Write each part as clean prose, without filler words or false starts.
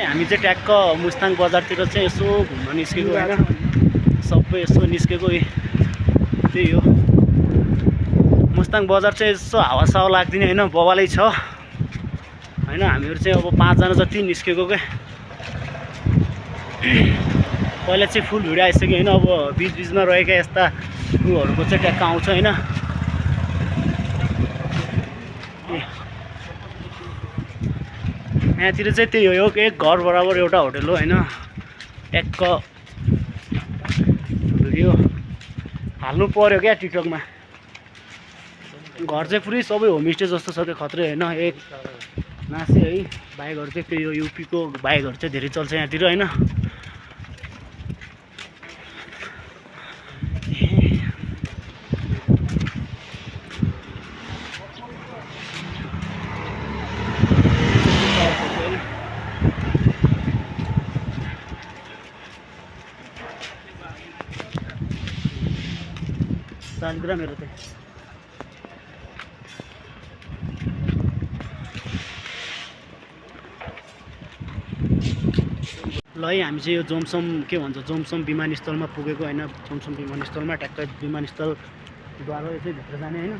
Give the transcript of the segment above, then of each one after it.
हामी चाहिँ ट्याक्क मुस्ताङ बजारतिर चाहिँ यसो घुम्न निस्केको होइन, सबै यसो निस्केको त्यही हो। मुस्ताङ बजार चाहिँ यसो हावासावा लाग्दिने होइन, बवालै छ होइन। हामीहरू चाहिँ अब 5 जना जति निस्केको क्या। पहिला चाहिँ फुल भिडियो आइसक्यो होइन, अब बिचबिचमा रहेका यस्ता उयोहरूको चाहिँ ट्याक्क आउँछ होइन। यहाँतिर चाहिँ त्यही हो, एक घर बराबर एउटा होटल हो होइन। ट्याक्क भिडियो हाल्नु पर्यो क्या टिकटकमा। घर चाहिँ पुरै सबै होमस्टे जस्तो छ, त्यो खत्रै होइन। एक नासे है बाइकहरू चाहिँ त्यही हो, युपीको बाइकहरू चाहिँ धेरै चल्छ यहाँतिर होइन। सालग्राम मेरो चाहिँ ल है। हामी चाहिँ यो जोमसम के भन्छ, जोमसम विमानस्थलमा पुगेको होइन। जोमसम विमानस्थलमा ट्याक्कै विमानस्थलद्वारा चाहिँ भित्र जाने होइन।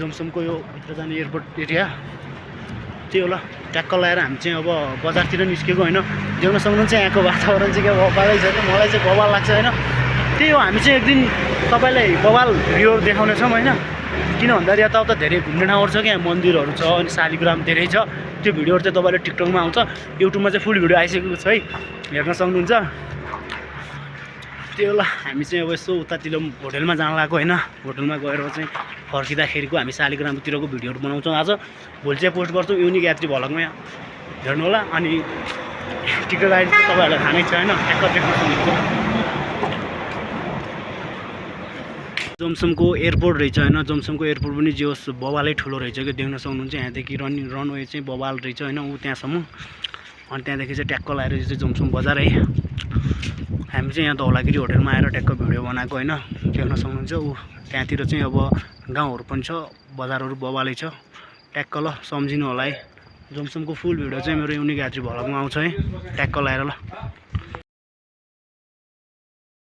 जोमसमको यो भित्र जाने एयरपोर्ट एरिया त्यही हो। ल ट्याक्क लगाएर हामी चाहिँ अब बजारतिर निस्केको होइन। देख्न सक्नुहुन्छ यहाँको वातावरण चाहिँ क्या बवालै छ, मलाई चाहिँ बवाल लाग्छ होइन। त्यही हो, हामी चाहिँ एक दिन तपाईँलाई बवाल भिडियो देखाउनेछौँ होइन। किन भन्दाखेरि यताउता धेरै घुम्ने ठाउँहरू छ क्या, मन्दिरहरू छ अनि शालिग्राम धेरै छ। त्यो भिडियोहरू चाहिँ तपाईँले टिकटकमा आउँछ, युट्युबमा चाहिँ फुल भिडियो आइसकेको छ है, हेर्न सक्नुहुन्छ। त्यही हो। ल हामी चाहिँ अब यसो उतातिर होटलमा जान लागेको होइन। होटलमा गएर चाहिँ फर्किँदाखेरिको हामी शालिग्रामतिरको भिडियोहरू बनाउँछौँ। आज भोलि चाहिँ पोस्ट गर्छौँ युनिक यात्री भ्लगमा, हेर्नु होला। अनि टिकटक आइडी त तपाईँहरूलाई थाहा नै छ होइन, ट्याक्क देख्न सक्नुहुन्छ। जोमसमको एयरपोर्ट रहेछ होइन। जोमसमको एयरपोर्ट पनि जे होस् बवालै ठुलो रहेछ कि, देख्न सक्नुहुन्छ। यहाँदेखि रनवे चाहिँ बवाल रहेछ होइन, ऊ त्यहाँसम्म। अनि त्यहाँदेखि चाहिँ ट्याक्क लगाएर यो चाहिँ जोमसम बजार है। हामी चाहिँ यहाँ धौलागिरी होटलमा आएर ट्याक्क भिडियो बनाएको होइन, देख्न सक्नुहुन्छ। ऊ त्यहाँतिर चाहिँ अब गाउँहरू पनि छ, बजारहरू बवालै छ ट्याक्क। ल सम्झिनु होला है। जोमसमको फुल भिडियो चाहिँ मेरो युनिक यात्री भ्लगमा आउँछ है, ट्याक्क लगाएर ल।